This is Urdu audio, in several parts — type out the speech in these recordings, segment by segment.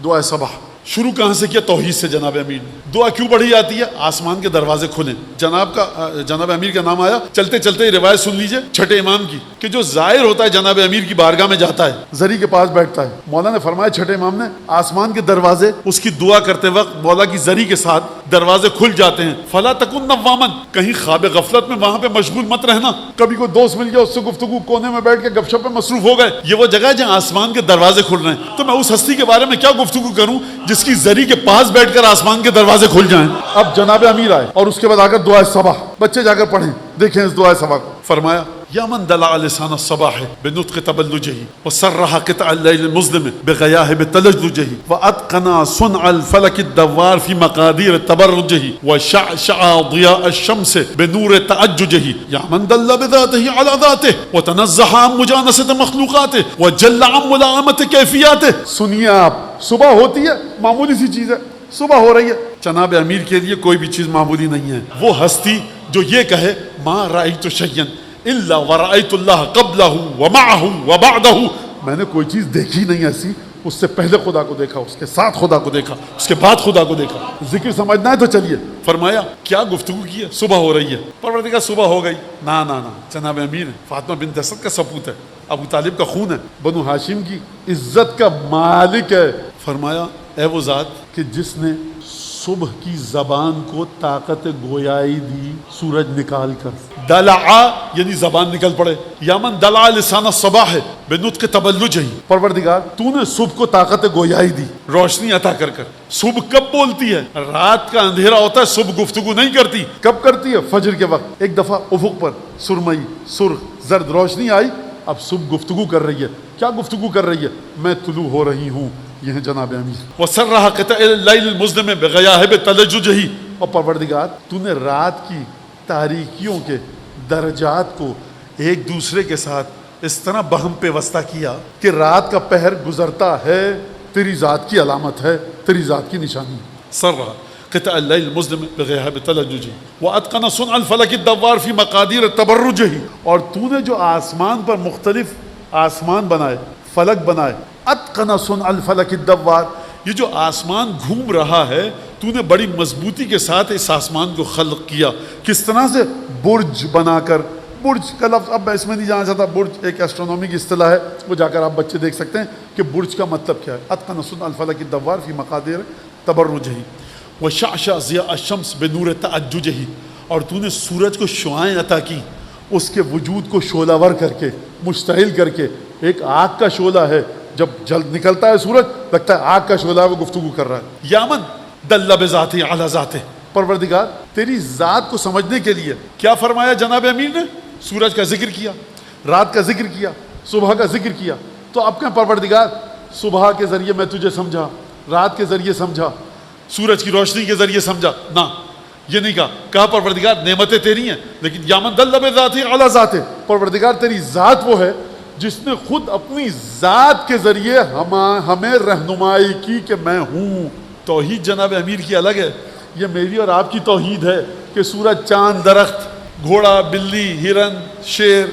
دعا صباح شروع کہاں سے کیا؟ توحید سے جناب امیر نے. دعا کیوں پڑھی جاتی ہے؟ آسمان کے دروازے کھلیں. جناب امیر کا نام آیا. چلتے چلتے روایت سن لیجئے چھٹے امام کی کہ جو زائر ہوتا ہے جناب امیر کی بارگاہ میں جاتا ہے, زری کے پاس بیٹھتا ہے. مولا نے فرمایا چھٹے امام نے آسمان کے دروازے اس کی دعا کرتے وقت مولا کی زری کے ساتھ دروازے کھل جاتے ہیں. فلا تکن نوامن, کہیں خواب غفلت میں وہاں پہ مشغول مت رہنا. کبھی کوئی دوست مل گیا اس سے گفتگو, کونے میں بیٹھ کے گپ شپ میں مصروف ہو گئے. یہ وہ جگہ ہے جہاں آسمان کے دروازے کھل رہے ہیں, تو میں اس ہستی کے بارے میں کیا گفتگو کروں جس کی زری کے پاس بیٹھ کر آسمان کے دروازے کھل جائیں. اب جناب امیر آئے اور اس کے بعد آ کر دعا صباح, بچے جا کر پڑھیں, دیکھیں اس دعا صباح کو. فرمایا یا من دلع لسان الصباح بنطق تبلجه وسرح قطع الليل المظلم بغياهب تلجلجه واتقن صنع الفلك الدوار في مقادير تبرجه وشعشع ضياء الشمس بنور تعججه يا من دل بذاته على ذاته وتنزه عن مجانسة مخلوقاته وجل عن ملائمة كيفياته. سنیے آپ, صبح ہوتی ہے معمولی سی چیز ہے, صبح ہو رہی ہے. جناب امیر کے لیے کوئی بھی چیز معمولی نہیں ہے. وہ ہستی جو یہ کہے ما رأيت شيئا الا ورأيت الله قبله ومعه وبعده, میں نے کوئی چیز دیکھی نہیں ایسی, اس سے پہلے خدا کو دیکھا, اس کے ساتھ خدا کو دیکھا, اس کے بعد خدا کو دیکھا. ذکر سمجھنا ہے تو چلیے. فرمایا کیا گفتگو کی ہے؟ صبح ہو رہی ہے. پروردگار صبح ہو گئی. نا نا نا, جناب امیر ہے, فاطمہ بنت اسد کا سپوت ہے, ابو طالب کا خون ہے, بنو ہاشم کی عزت کا مالک ہے. فرمایا اے وہ ذات کہ جس نے صبح کی زبان کو طاقت گویائی دی سورج نکال کر. دلعا یعنی زبان نکل پڑے. یا من دلع لسان الصباح بنطق تبلجہ, پروردگار تو نے صبح کو طاقت گویائی دی, روشنی عطا کر کر. صبح کب بولتی ہے؟ رات کا اندھیرا ہوتا ہے, صبح گفتگو نہیں کرتی. کب کرتی ہے؟ فجر کے وقت. ایک دفعہ افق پر سرمئی سرخ زرد روشنی آئی, اب صبح گفتگو کر رہی ہے. کیا گفتگو کر رہی ہے؟ میں طلوع ہو رہی ہوں. یہ ہے جناب امیر. وسرح قطع اللیل المظلم بغیاہب تلججہ, اور پروردگار تو نے رات کی تاریکیوں کے درجات کو ایک دوسرے کے ساتھ اس طرح بہم پیوستہ کیا کہ رات کا پہر گزرتا ہے, تیری ذات کی علامت ہے, تیری ذات کی نشانی. سرح قطع اللیل المظلم بغیاہب تلججہ واتقن صنع الفلک الدوار فی مقادیر تبرجہ, اور تو نے جو آسمان پر مختلف آسمان بنائے, فلک بنائے. اتقن صنع الفلک الدوار, یہ جو آسمان گھوم رہا ہے تو نے بڑی مضبوطی کے ساتھ اس آسمان کو خلق کیا. کس طرح سے؟ برج بنا کر. برج کا لفظ اب میں اس میں نہیں جانا چاہتا, برج ایک ایسٹرونومی کی اصطلاح ہے, وہ جا کر آپ بچے دیکھ سکتے ہیں کہ برج کا مطلب کیا ہے. اتقن صنع الفلک الدوار فی مقادیر تبرجہ وشعشع ضیاء الشمس بنور تعججہ, اور تو نے سورج کو شعاعیں عطا کی, اس کے وجود کو شعلہ ور کر کے, مشتعل کر کے. ایک آگ کا شعلہ ہے, جب جلد نکلتا ہے سورج لگتا ہے آگ کا شعلہ ہے, وہ گفتگو کر رہا ہے. یا من دل بذاتہ علی ذاتہ, پروردگار تیری ذات کو سمجھنے کے لیے کیا فرمایا جناب امیر نے؟ سورج کا ذکر کیا, رات کا ذکر کیا, صبح کا ذکر کیا. تو اب کیا پروردگار صبح کے ذریعے میں تجھے سمجھا, رات کے ذریعے سمجھا, سورج کی روشنی کے ذریعے سمجھا, نہ یہ نہیں کہا پروردگار نعمتیں تیری ہیں, لیکن یا من دل بذاتہ علی ذاتہ, پروردگار تیری ذات وہ ہے جس نے خود اپنی ذات کے ذریعے ہمیں رہنمائی کی کہ میں ہوں. توحید جناب امیر کی الگ ہے, یہ میری اور آپ کی توحید ہے کہ سورج, چاند, درخت, گھوڑا, بلی, ہرن, شیر,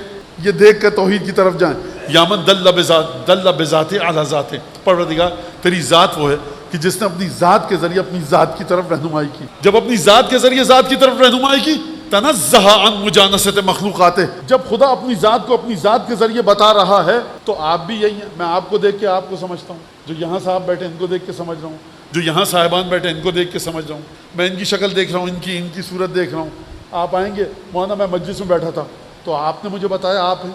یہ دیکھ کر توحید کی طرف جائیں. یا من دل بذاتہ علی ذاتہ, پروردگار تیری ذات وہ ہے کہ جس نے اپنی ذات کے ذریعے اپنی ذات کی طرف رہنمائی کی. جب اپنی ذات کے ذریعے ذات کی طرف رہنمائی کی, تنزہ عن مجانست مخلوقات, جب خدا اپنی ذات کو اپنی ذات کے ذریعے بتا رہا ہے تو آپ بھی یہی ہیں. میں آپ کو دیکھ کے آپ کو سمجھتا ہوں, جو یہاں صاحب بیٹھے ان کو دیکھ کے سمجھ رہا ہوں, جو یہاں صاحبان بیٹھے ان کو دیکھ کے سمجھ رہا ہوں, میں ان کی شکل دیکھ رہا ہوں, ان کی صورت دیکھ رہا ہوں. آپ آئیں گے مولانا میں مجلس میں بیٹھا تھا تو آپ نے مجھے بتایا آپ ہیں,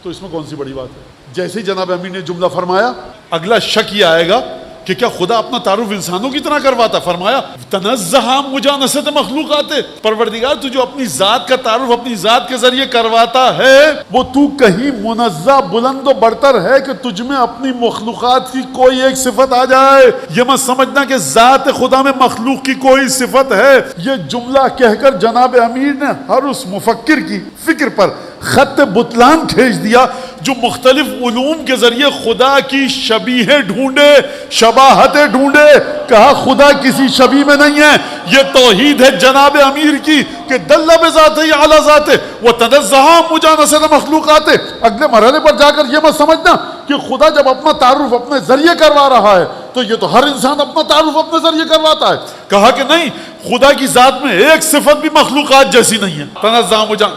تو اس میں کون سی بڑی بات ہے؟ جیسے ہی جناب امیر نے جملہ فرمایا, اگلا شک یہ آئے گا کہ کیا خدا اپنا تعارف انسانوں کی طرح کرواتا؟ فرمایا تنزہ مجانست مخلوقات, پروردگار تو جو اپنی ذات کا تعارف اپنی ذات کے ذریعے کرواتا ہے وہ تو کہیں منزہ بلند و برتر ہے کہ تجھ میں اپنی مخلوقات کی کوئی ایک صفت آ جائے. یہ مت سمجھنا کہ ذات خدا میں مخلوق کی کوئی صفت ہے. یہ جملہ کہہ کر جناب امیر نے ہر اس مفکر کی فکر پر خط بطلان کھینچ دیا جو مختلف علوم کے ذریعے خدا کی شبیہیں ڈھونڈے, شباہتیں ڈھونڈے. کہا خدا کسی شبیہ میں نہیں ہے. یہ توحید ہے جناب امیر کی کہ دل بذاتہ علی ذاتہ وتنزہ مجانست مخلوقات. اگلے مرحلے پر جا کر یہ مت سمجھنا کہ خدا جب اپنا تعارف اپنے ذریعے کروا رہا ہے تو یہ تو ہر انسان اپنا تعارف اپنے ذریعے کرواتا ہے. کہا کہ نہیں، خدا کی ذات میں ایک صفت بھی مخلوقات جیسی نہیں ہے. تنزہ مجان.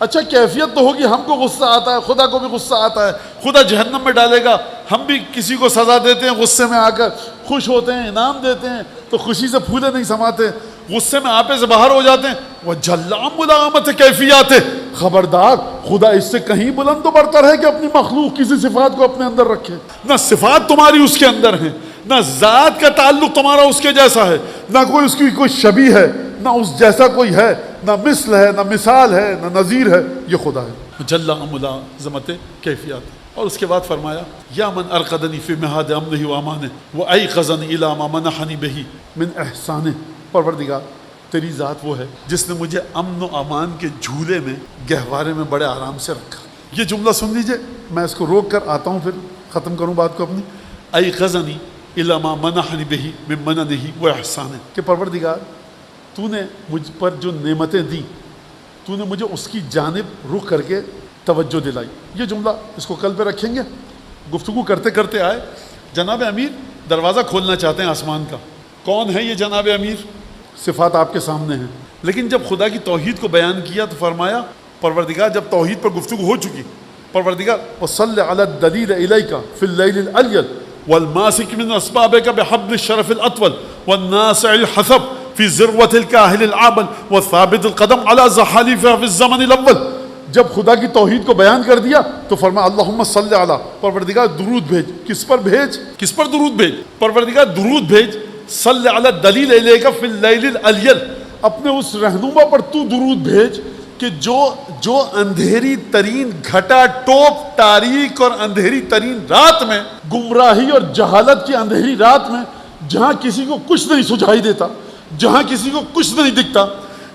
اچھا کیفیت تو ہوگی، ہم کو غصہ آتا ہے، خدا کو بھی غصہ آتا ہے، خدا جہنم میں ڈالے گا، ہم بھی کسی کو سزا دیتے ہیں غصے میں آ کر، خوش ہوتے ہیں، انعام دیتے ہیں تو خوشی سے پھولے نہیں سماتے، غصے میں آپے سے باہر ہو جاتے ہیں. وہ جلام ملامت کیفیات ہے. خبردار، خدا اس سے کہیں بلند و برتر ہے کہ اپنی مخلوق کسی صفات کو اپنے اندر رکھے. نہ صفات تمہاری اس کے اندر ہیں، نہ ذات کا تعلق تمہارا اس کے جیسا ہے، نہ کوئی اس کی کوئی شبیہ ہے، نہ اس جیسا کوئی ہے، نہ مثل ہے، نہ مثال ہے، نہ نظیر ہے. یہ خدا ہے جل ملازمت کیفیات. اور اس کے بعد فرمایا یا من ارقدنی فی مہاد امنہ و امانہ وایقظنی الی ما منحنی بہ من احسانہ. پروردگار تیری ذات وہ ہے جس نے مجھے امن و امان کے جھولے میں، گہوارے میں بڑے آرام سے رکھا. یہ جملہ سن لیجئے، میں اس کو روک کر آتا ہوں، پھر ختم کروں بات کو اپنی. ایقظنی الی ما منحنی بہ من مننہ و احسانہ. کہ پروردگار تو نے مجھ پر جو نعمتیں دی، تو نے مجھے اس کی جانب رخ کر کے توجہ دلائی. یہ جملہ اس کو کل پہ رکھیں گے. گفتگو کرتے کرتے آئے جناب امیر دروازہ کھولنا چاہتے ہیں آسمان کا. کون ہے یہ جناب امیر؟ صفات آپ کے سامنے ہیں. لیکن جب خدا کی توحید کو بیان کیا تو فرمایا پروردگار جب توحید پر گفتگو ہو چکی، پروردگار وصلی علی الدلیل الیک فی اللیل الالیل والماسک من اسبابک بحبل الشرف الاطول والناسع الحسب فی ذروة الکاہل العابل والثابت القدم علی زحالیفہ فی الزمن الاول. جب خدا کی توحید کو بیان کر دیا تو فرمایا اللہم صلی علی، پروردگار درود بھیج. کس پر بھیج؟ کس پر درود بھیج؟ پروردگار درود بھیج. صلی علی الدلیل الیک فی اللیل الالیل، اپنے اس رہنما پر تو درود بھیج کہ جو اندھیری ترین گھٹا ٹوپ تاریک اور اندھیری ترین رات میں، گمراہی اور جہالت کی اندھیری رات میں، جہاں کسی کو کچھ نہیں سجھائی دیتا، جہاں کسی کو کچھ نہیں دکھتا،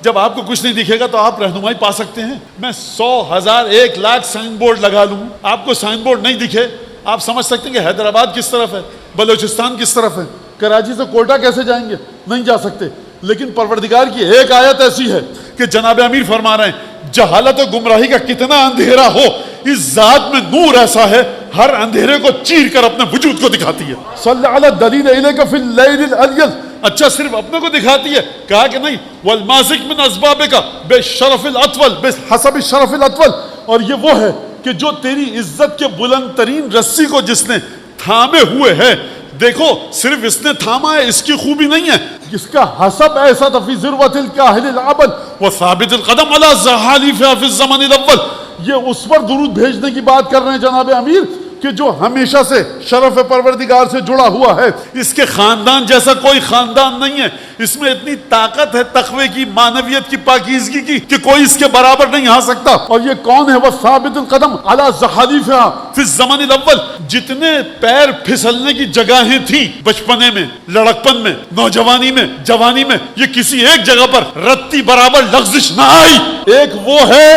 جب آپ کو کچھ نہیں دکھے گا تو آپ رہنمائی پا سکتے ہیں. میں 100 1000 1 لاکھ سائن بورڈ لگا لوں، آپ کو سائن بورڈ نہیں دکھے، آپ سمجھ سکتے ہیں کہ حیدرآباد کس طرف ہے، بلوچستان کس طرف ہے، کراچی سے کوئٹہ کیسے جائیں گے، نہیں جا سکتے. لیکن پروردگار کی ایک آیت ایسی ہے کہ جناب امیر فرما رہے ہیں جہالت و گمراہی کا کتنا اندھیرا ہو، اس ذات میں نور ایسا ہے ہر اندھیرے کو چیر کر اپنے وجود کو دکھاتی ہے. صلی علی الدلیل الیک فی اللیل الالیل. اچھا صرف اپنے کو دکھاتی ہے؟ کہا کہ نہیں والماسک من اسبابک بالشرف الاطول بحسب الشرف الاطول. اور یہ وہ ہے کہ جو تیری عزت کے بلند ترین رسی کو جس نے تھامے ہوئے ہے، دیکھو صرف اس نے تھاما ہے، اس کی خوبی نہیں ہے، اس کا حسب ایسا تھا فی ذروۃ الکاہل العبد وثابت القدم علی زحالیفہ فی الزمن الاول. یہ اس پر درود بھیجنے کی بات کر رہے ہیں جناب امیر کہ جو ہمیشہ سے شرف پروردگار سے جڑا ہوا ہے. اس کے خاندان جیسا کوئی خاندان نہیں ہے، اس میں اتنی طاقت ہے تقوی کی، معنویت کی، پاکیزگی کی کہ کوئی اس کے برابر نہیں آ سکتا. اور یہ کون ہے؟ وہ ثابت القدم علی زحالیفہ فی الزمن الاول. جتنے پیر پھسلنے کی جگہیں تھیں بچپنے میں، لڑکپن میں، نوجوانی میں، جوانی میں، یہ کسی ایک جگہ پر رتی برابر لغزش نہ آئی. ایک وہ ہے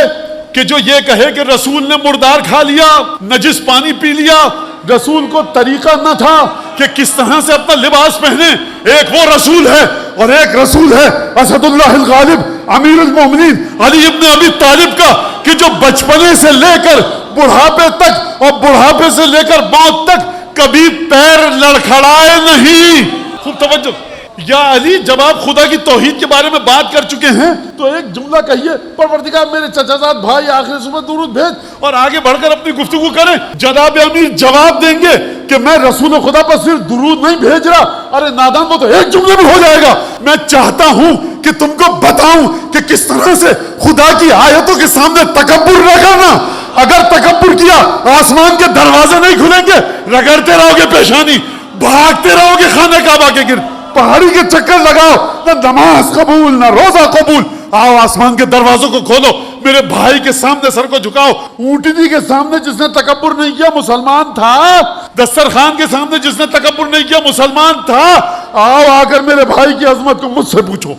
کہ جو یہ کہے کہ رسول نے مردار کھا لیا، نجس پانی پی لیا. رسول کو طریقہ نہ تھا کہ کس طرح سے اپنا لباس پہنے. ایک وہ رسول ہے اور ایک رسول ہے اسد اللہ الغالب امیر المومنین علی ابن ابی طالب کا، کہ جو بچپنے سے لے کر بڑھاپے تک اور بڑھاپے سے لے کر موت تک کبھی پیر لڑکھڑائے نہیں. خوب توجہ. یا علی جب آپ خدا کی توحید کے بارے میں بات کر چکے ہیں تو ایک جملہ کہیے پروردگار میرے چچا زاد بھائی آخری صبح درود بھیج، اور آگے بڑھ کر اپنی گفتگو کریں. جناب امیر جواب دیں گے کہ میں رسول خدا پر صرف درود نہیں بھیج رہا. ارے نادان، وہ تو ایک جملے میں ہو جائے گا. میں چاہتا ہوں کہ تم کو بتاؤں کہ کس طرح سے خدا کی آیتوں کے سامنے تکبر نہ کرنا. اگر تکبر کیا آسمان کے دروازے نہیں کھلیں گے، رگڑتے رہو گے پیشانی، بھاگتے رہو گے خانہ کعبہ کے گرد، پہاڑی کے چکر لگاؤ، نہ نماز قبول نہ روزہ قبول. آؤ آسمان کے دروازوں کو کھولو، میرے بھائی کے سامنے سر کو جھکاؤ. اونٹنی کے سامنے جس نے تکبر نہیں کیا مسلمان تھا، دسترخوان کے سامنے جس نے تکبر نہیں کیا مسلمان تھا. آؤ آ کر میرے بھائی کی عظمت کو مجھ سے پوچھو.